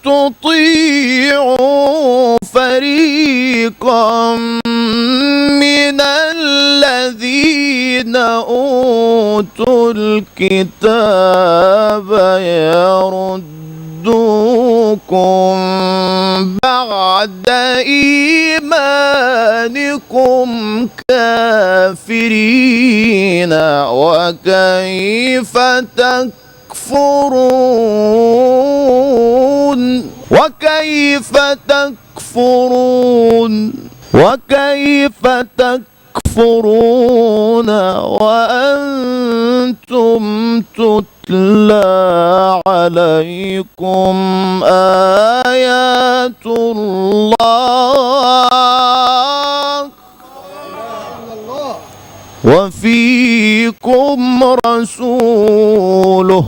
تطيعوا فريقا من الذين أوتوا الكتاب يردوكم بعد إيمانكم كافرين وكيف تكفرون وأنتم تتلى عليكم آيات الله وفيكم رسوله